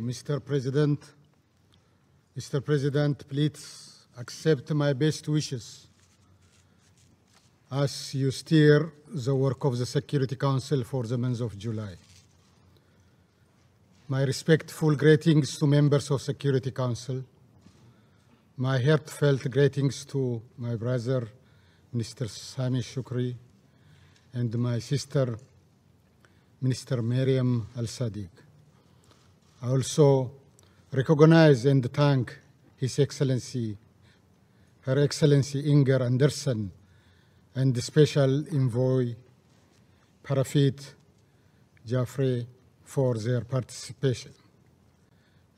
Mr. President. Mr. President, please accept my best wishes as you steer the work of the Security Council for the month of July. My respectful greetings to members of Security Council. My heartfelt greetings to my brother, Minister Sami Shukri, and my sister, Minister Mariam Al-Sadiq. I also recognize and thank His Excellency, Her Excellency Inger Andersen, and the Special Envoy Parafit Jaffrey for their participation.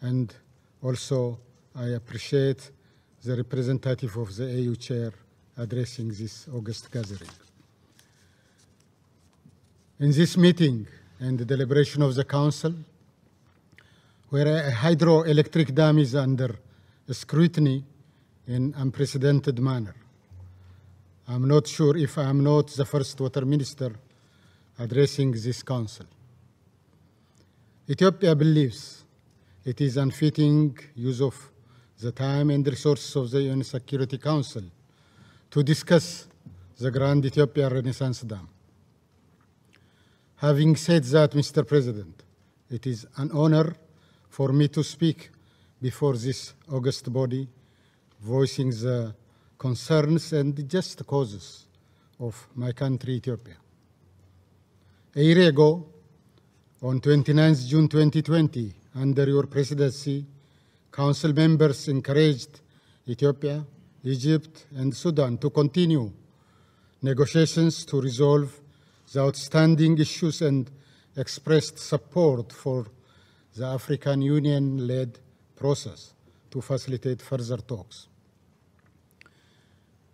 And also I appreciate the representative of the AU Chair addressing this August gathering. In this meeting and the deliberation of the Council, where a hydroelectric dam is under scrutiny in unprecedented manner, I'm not sure if I'm not the first water minister addressing this Council. Ethiopia believes it is unfitting use of the time and resources of the UN Security Council to discuss the Grand Ethiopian Renaissance Dam. Having said that, Mr. President, it is an honor for me to speak before this august body, voicing the concerns and just causes of my country, Ethiopia. A year ago, on 29th June 2020, under your presidency, Council members encouraged Ethiopia, Egypt, and Sudan to continue negotiations to resolve the outstanding issues and expressed support for the African Union-led process to facilitate further talks.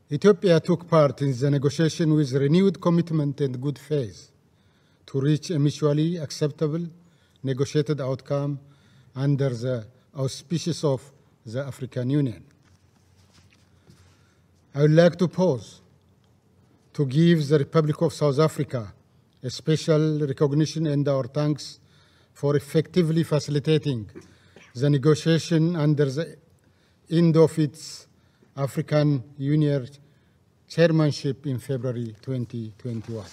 Ethiopia took part in the negotiation with renewed commitment and good faith to reach a mutually acceptable negotiated outcome under the auspices of the African Union. I would like to pause to give the Republic of South Africa a special recognition and our thanks for effectively facilitating the negotiation under the end of its African Union chairmanship in February 2021.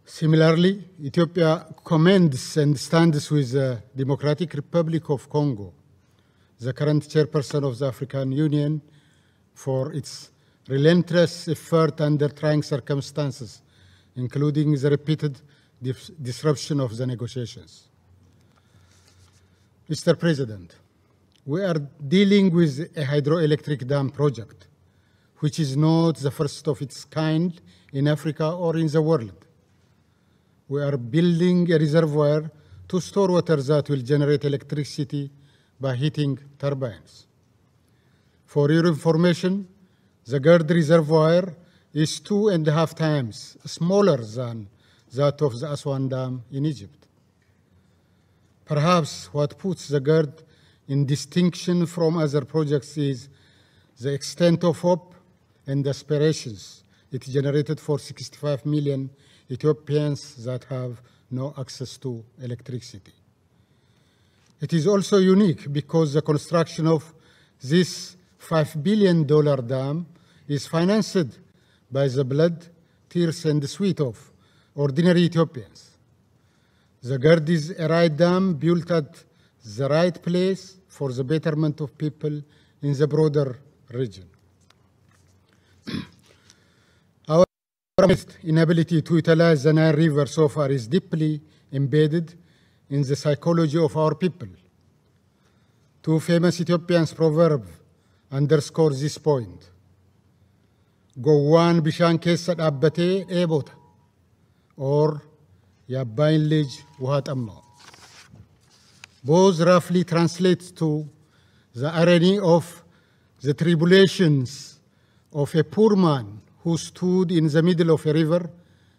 Similarly, Ethiopia commends and stands with the Democratic Republic of Congo, the current chairperson of the African Union, for its relentless effort under trying circumstances, including the repeated disruption of the negotiations. Mr. President, we are dealing with a hydroelectric dam project, which is not the first of its kind in Africa or in the world. We are building a reservoir to store water that will generate electricity by heating turbines. For your information, the GERD reservoir is 2.5 times smaller than that of the Aswan Dam in Egypt. Perhaps what puts the GERD in distinction from other projects is the extent of hope and aspirations it generated for 65 million Ethiopians that have no access to electricity. It is also unique because the construction of this $5 billion dam is financed by the blood, tears, and sweat of ordinary Ethiopians. The GERD is a right dam built at the right place for the betterment of people in the broader region. Our inability to utilize the Nile River so far is deeply embedded in the psychology of our people. Two famous Ethiopian proverbs underscore this point. Gowwan bishaan keessa dhaabbatee dheebota, or Yabbayin lij wuha xammaa'u. Both roughly translate to the irony of the tribulations of a poor man who stood in the middle of a river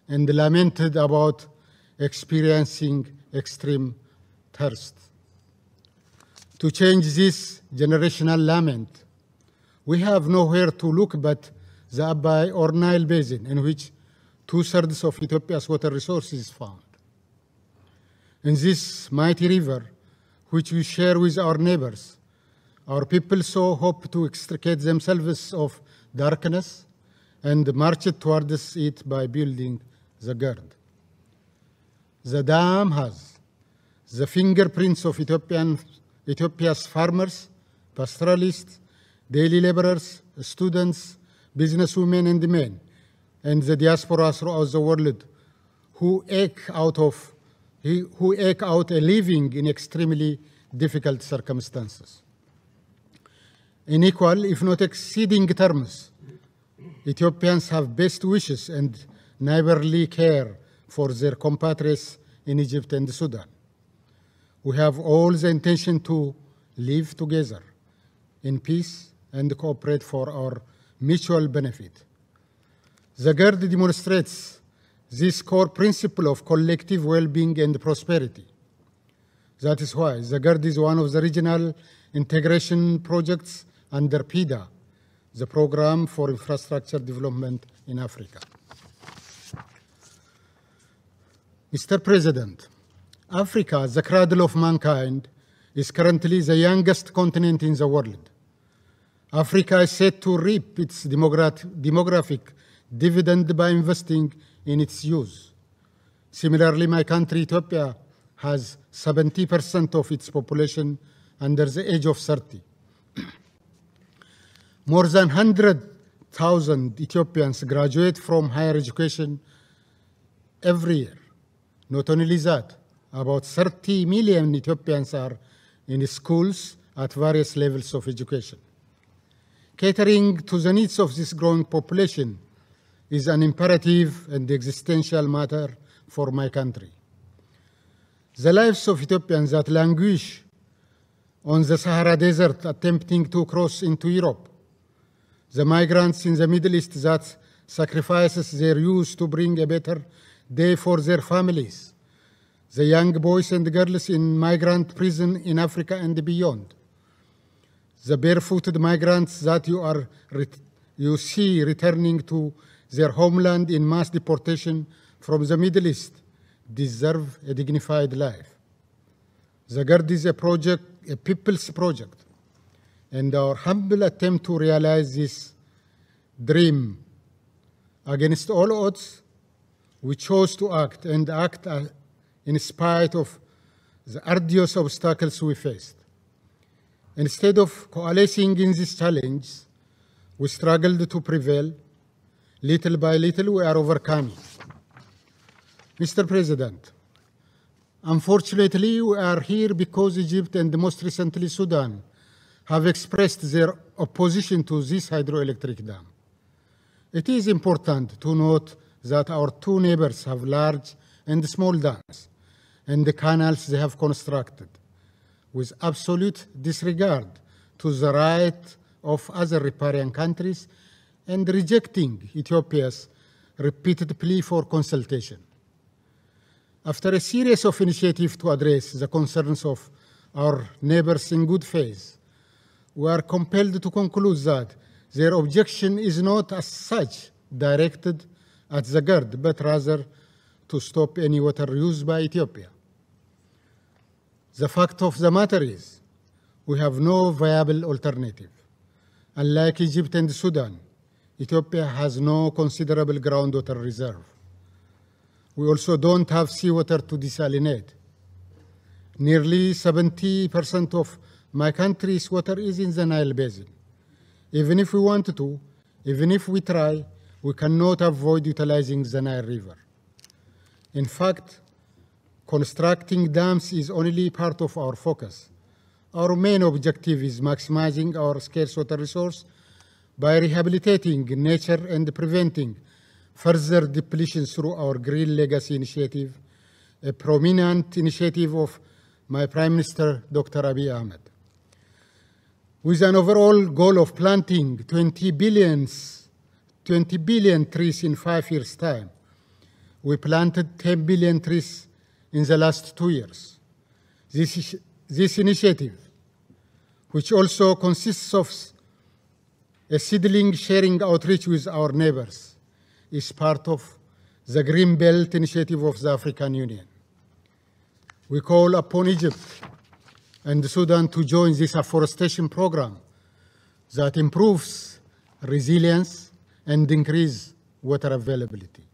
and lamented about experiencing extreme thirst. To change this generational lament, we have nowhere to look but the Abai or Nile Basin, in which 2/3 of Ethiopia's water resources is found. In this mighty river, which we share with our neighbors, our people so hope to extricate themselves of darkness and march towards it by building the GERD. The dam has the fingerprints of Ethiopia's farmers, pastoralists, daily laborers, students, businesswomen and men, and the diaspora throughout the world who eke out a living in extremely difficult circumstances. In equal, if not exceeding terms, Ethiopians have best wishes and neighborly care for their compatriots in Egypt and Sudan. We have all the intention to live together in peace and cooperate for our mutual benefit. The GERD demonstrates this core principle of collective well-being and prosperity. That is why the GERD is one of the regional integration projects under PIDA, the Program for Infrastructure Development in Africa. Mr. President, Africa, the cradle of mankind, is currently the youngest continent in the world. Africa is set to reap its demographic dividend by investing in its youth. Similarly, my country, Ethiopia, has 70% of its population under the age of 30. More than 100,000 Ethiopians graduate from higher education every year. Not only that, about 30 million Ethiopians are in schools at various levels of education. Catering to the needs of this growing population is an imperative and existential matter for my country. The lives of Ethiopians that languish on the Sahara Desert attempting to cross into Europe, the migrants in the Middle East that sacrifices their youth to bring a better day for their families, the young boys and girls in migrant prison in Africa and beyond, the barefooted migrants that you see returning to their homeland in mass deportation from the Middle East deserve a dignified life. The GERD is a people's project, and our humble attempt to realize this dream against all odds, we chose to act in spite of the arduous obstacles we faced. Instead of coalescing in this challenge, we struggled to prevail. Little by little, we are overcoming. Mr. President, unfortunately, we are here because Egypt and most recently Sudan have expressed their opposition to this hydroelectric dam. It is important to note that our two neighbors have large and small dams and the canals they have constructed, with absolute disregard to the right of other riparian countries and rejecting Ethiopia's repeated plea for consultation. After a series of initiatives to address the concerns of our neighbors in good faith, we are compelled to conclude that their objection is not as such directed at the GERD, but rather to stop any water use by Ethiopia. The fact of the matter is, we have no viable alternative. Unlike Egypt and Sudan, Ethiopia has no considerable groundwater reserve. We also don't have seawater to desalinate. Nearly 70% of my country's water is in the Nile Basin. Even if we want to, even if we try, we cannot avoid utilizing the Nile River. In fact, constructing dams is only part of our focus. Our main objective is maximizing our scarce water resource by rehabilitating nature and preventing further depletion through our Green Legacy Initiative, a prominent initiative of my Prime Minister, Dr. Abiy Ahmed. With an overall goal of planting 20 billion trees in 5 years' time, we planted 10 billion trees in the last 2 years. This initiative, which also consists of a seedling sharing outreach with our neighbors, is part of the Green Belt initiative of the African Union. We call upon Egypt and Sudan to join this afforestation program that improves resilience and increases water availability.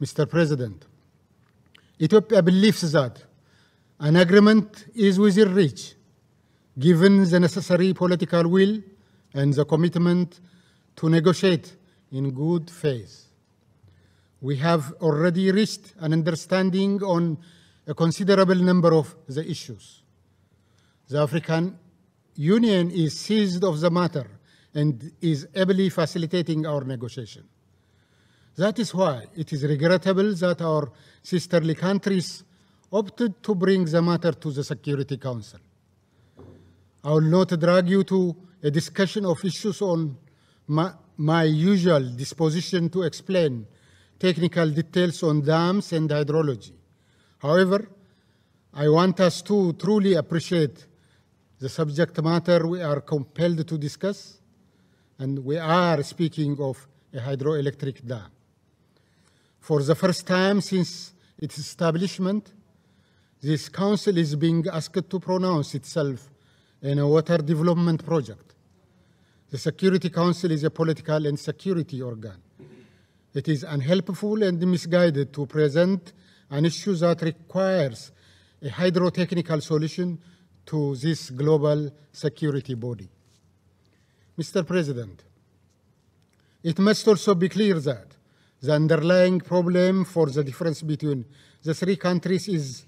Mr. President, Ethiopia believes that an agreement is within reach, given the necessary political will and the commitment to negotiate in good faith. We have already reached an understanding on a considerable number of the issues. The African Union is seized of the matter and is ably facilitating our negotiation. That is why it is regrettable that our sisterly countries opted to bring the matter to the Security Council. I will not drag you to a discussion of issues on my usual disposition to explain technical details on dams and hydrology. However, I want us to truly appreciate the subject matter we are compelled to discuss, and we are speaking of a hydroelectric dam. For the first time since its establishment, this council is being asked to pronounce itself in a water development project. The Security Council is a political and security organ. It is unhelpful and misguided to present an issue that requires a hydrotechnical solution to this global security body. Mr. President, it must also be clear that the underlying problem for the difference between the three countries is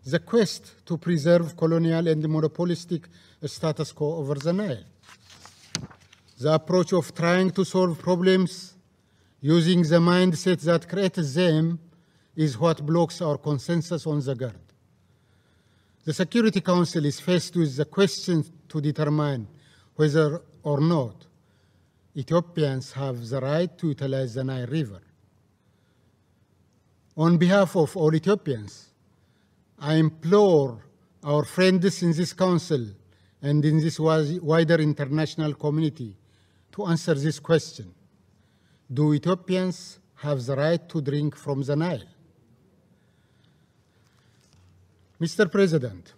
the quest to preserve colonial and monopolistic status quo over the Nile. The approach of trying to solve problems using the mindset that creates them is what blocks our consensus on the GERD. The Security Council is faced with the question to determine whether or not Ethiopians have the right to utilize the Nile River. On behalf of all Ethiopians, I implore our friends in this council and in this wider international community to answer this question. Do Ethiopians have the right to drink from the Nile? Mr. President,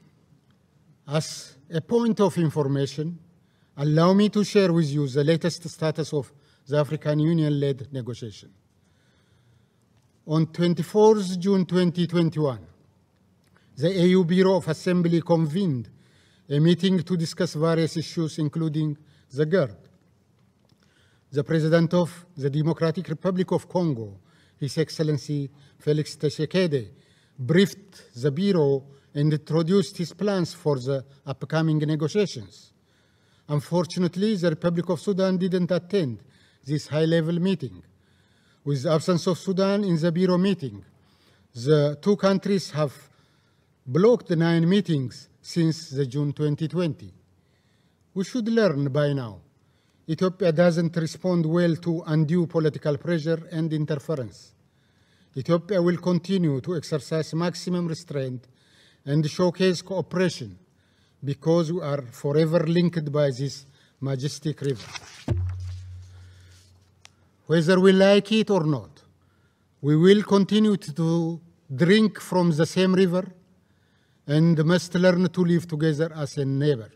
as a point of information, allow me to share with you the latest status of the African Union-led negotiation. On 24th June 2021, the AU Bureau of Assembly convened a meeting to discuss various issues, including the GERD. The President of the Democratic Republic of Congo, His Excellency Felix Tshisekedi, briefed the Bureau and introduced his plans for the upcoming negotiations. Unfortunately, the Republic of Sudan didn't attend this high-level meeting. With the absence of Sudan in the Bureau meeting, the two countries have blocked the 9 meetings since the June 2020. We should learn by now, Ethiopia doesn't respond well to undue political pressure and interference. Ethiopia will continue to exercise maximum restraint and showcase cooperation because we are forever linked by this majestic river. Whether we like it or not, we will continue to drink from the same river and must learn to live together as a neighbor.